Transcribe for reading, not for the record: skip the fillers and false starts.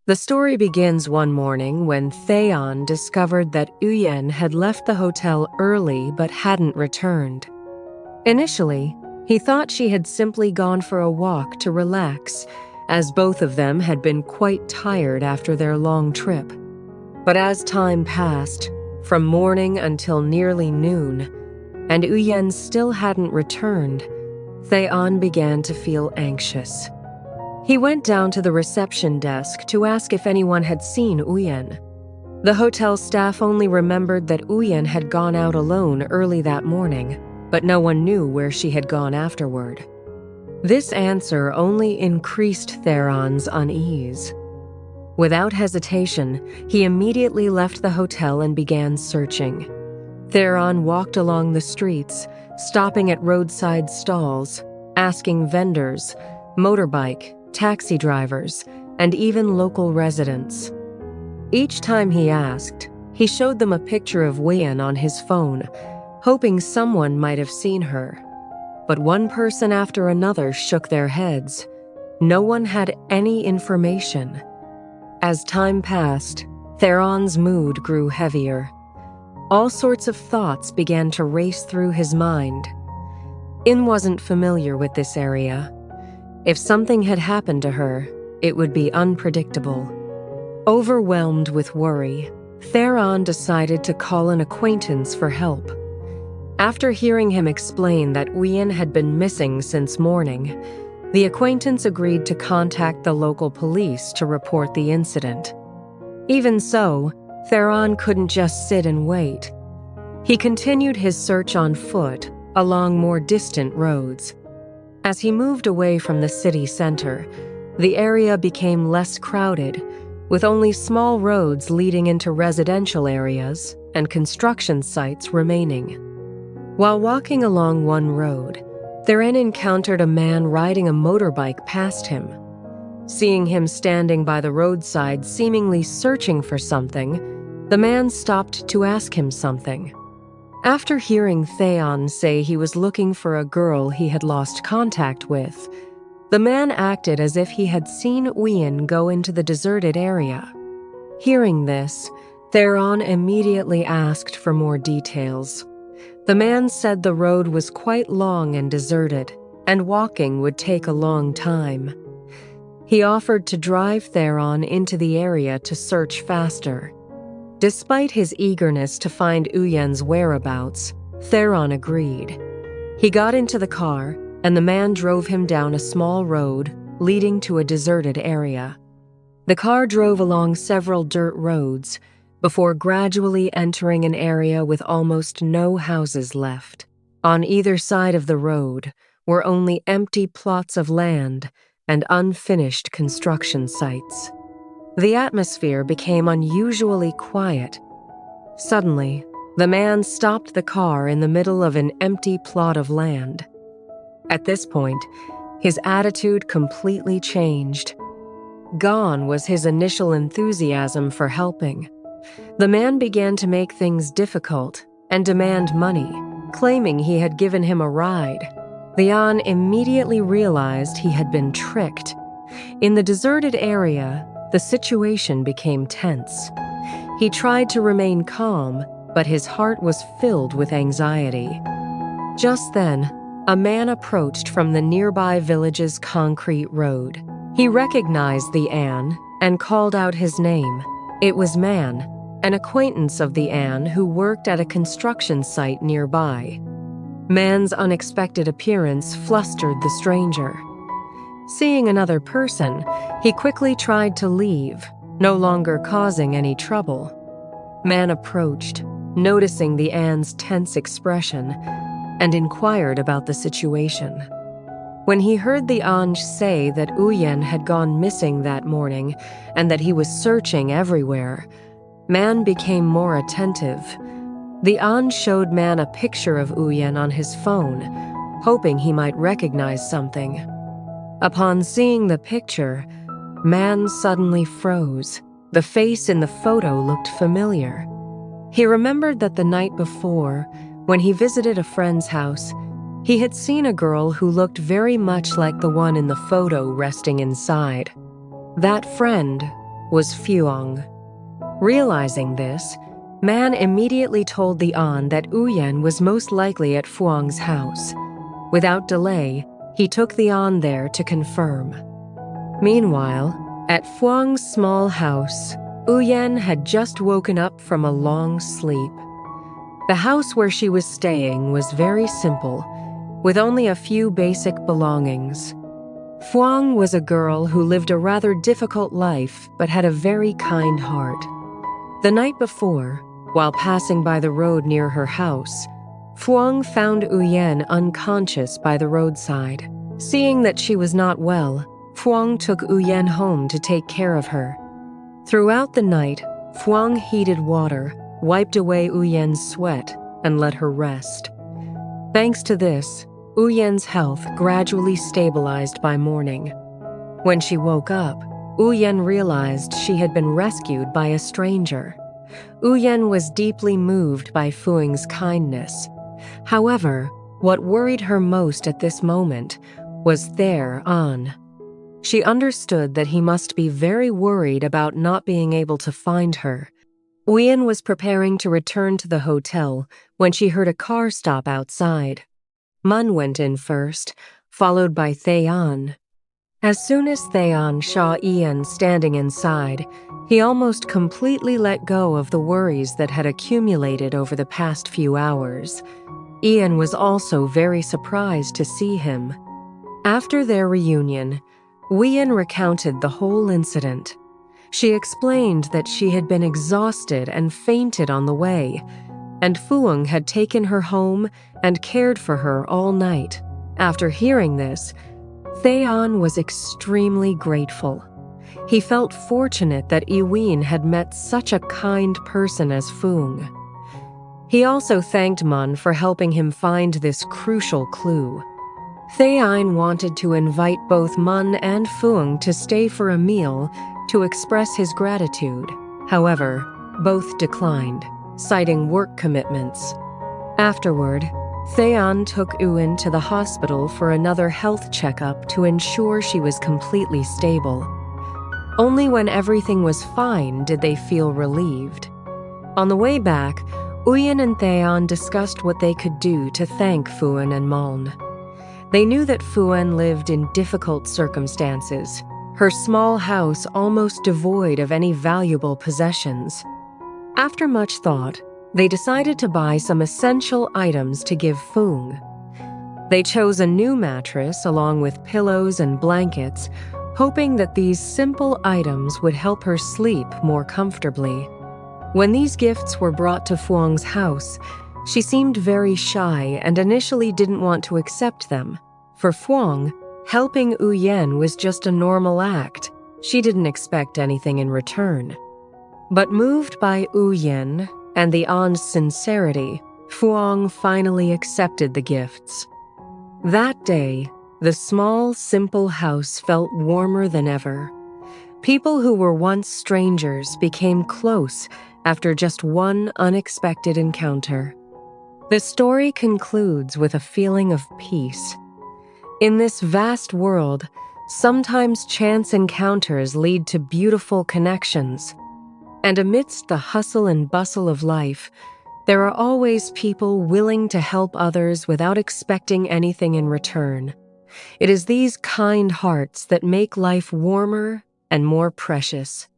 The story begins one morning when Theon discovered that Uyen had left the hotel early but hadn't returned. Initially, he thought she had simply gone for a walk to relax, as both of them had been quite tired after their long trip. But as time passed, from morning until nearly noon, and Uyen still hadn't returned, Theon began to feel anxious. He went down to the reception desk to ask if anyone had seen Uyen. The hotel staff only remembered that Uyen had gone out alone early that morning, but no one knew where she had gone afterward. This answer only increased Theron's unease. Without hesitation, he immediately left the hotel and began searching. Theron walked along the streets, stopping at roadside stalls, asking vendors, motorbike, taxi drivers, and even local residents. Each time he asked, he showed them a picture of Uyen on his phone, hoping someone might have seen her. But one person after another shook their heads. No one had any information. As time passed, Theron's mood grew heavier. All sorts of thoughts began to race through his mind. Uyen wasn't familiar with this area. If something had happened to her, it would be unpredictable. Overwhelmed with worry, Theron decided to call an acquaintance for help. After hearing him explain that Uyen had been missing since morning, the acquaintance agreed to contact the local police to report the incident. Even so, Theron couldn't just sit and wait. He continued his search on foot along more distant roads. As he moved away from the city center, the area became less crowded, with only small roads leading into residential areas and construction sites remaining. While walking along one road, Theron encountered a man riding a motorbike past him. Seeing him standing by the roadside seemingly searching for something, the man stopped to ask him something. After hearing Theon say he was looking for a girl he had lost contact with, the man acted as if he had seen Uyen go into the deserted area. Hearing this, Theron immediately asked for more details. The man said the road was quite long and deserted, and walking would take a long time. He offered to drive Theron into the area to search faster. Despite his eagerness to find Uyen's whereabouts, Theron agreed. He got into the car, and the man drove him down a small road leading to a deserted area. The car drove along several dirt roads before gradually entering an area with almost no houses left. On either side of the road were only empty plots of land and unfinished construction sites. The atmosphere became unusually quiet. Suddenly, the man stopped the car in the middle of an empty plot of land. At this point, his attitude completely changed. Gone was his initial enthusiasm for helping. The man began to make things difficult and demand money, claiming he had given him a ride. Theon immediately realized he had been tricked. In the deserted area, the situation became tense. He tried to remain calm, but his heart was filled with anxiety. Just then, a man approached from the nearby village's concrete road. He recognized the Anne and called out his name. It was Man, an acquaintance of the Anne who worked at a construction site nearby. Man's unexpected appearance flustered the stranger. Seeing another person, he quickly tried to leave, no longer causing any trouble. Man approached, noticing the Anne's tense expression, and inquired about the situation. When he heard the Ange say that Uyen had gone missing that morning and that he was searching everywhere, Man became more attentive. The Ange showed Man a picture of Uyen on his phone, hoping he might recognize something. Upon seeing the picture, Man suddenly froze. The face in the photo looked familiar. He remembered that the night before, when he visited a friend's house, he had seen a girl who looked very much like the one in the photo resting inside. That friend was Fuong. Realizing this, Man immediately told the An that Uyen was most likely at Fuong's house. Without delay, he took the An there to confirm. Meanwhile, at Fuong's small house, Uyen had just woken up from a long sleep. The house where she was staying was very simple, with only a few basic belongings. Fuong was a girl who lived a rather difficult life but had a very kind heart. The night before, while passing by the road near her house, Fuong found Uyen unconscious by the roadside. Seeing that she was not well, Fuong took Uyen home to take care of her. Throughout the night, Fuong heated water, wiped away Uyen's sweat, and let her rest. Thanks to this, Uyen's health gradually stabilized by morning. When she woke up, Uyen realized she had been rescued by a stranger. Uyen was deeply moved by Fuong's kindness. However, what worried her most at this moment was their An. She understood that he must be very worried about not being able to find her. Uyen was preparing to return to the hotel when she heard a car stop outside. Mun went in first, followed by Thean. As soon as Thean saw Uyen standing inside, he almost completely let go of the worries that had accumulated over the past few hours. Uyen was also very surprised to see him. After their reunion, Uyen recounted the whole incident. She explained that she had been exhausted and fainted on the way, and Fuong had taken her home and cared for her all night. After hearing this, Thean was extremely grateful. He felt fortunate that Uyen had met such a kind person as Fuong. He also thanked Mun for helping him find this crucial clue. Thean wanted to invite both Mun and Fuong to stay for a meal to express his gratitude. However, both declined, citing work commitments. Afterward, Thean took Uyen to the hospital for another health checkup to ensure she was completely stable. Only when everything was fine did they feel relieved. On the way back, Uyen and Thean discussed what they could do to thank Fuong and Mon. They knew that Fuong lived in difficult circumstances, her small house almost devoid of any valuable possessions. After much thought, they decided to buy some essential items to give Fuong. They chose a new mattress along with pillows and blankets, hoping that these simple items would help her sleep more comfortably. When these gifts were brought to Fuong's house, she seemed very shy and initially didn't want to accept them. For Fuong, helping Uyen was just a normal act. She didn't expect anything in return. But moved by Uyen and the An's sincerity, Fuong finally accepted the gifts. That day, the small, simple house felt warmer than ever. People who were once strangers became close after just one unexpected encounter. The story concludes with a feeling of peace. In this vast world, sometimes chance encounters lead to beautiful connections. And amidst the hustle and bustle of life, there are always people willing to help others without expecting anything in return. It is these kind hearts that make life warmer and more precious.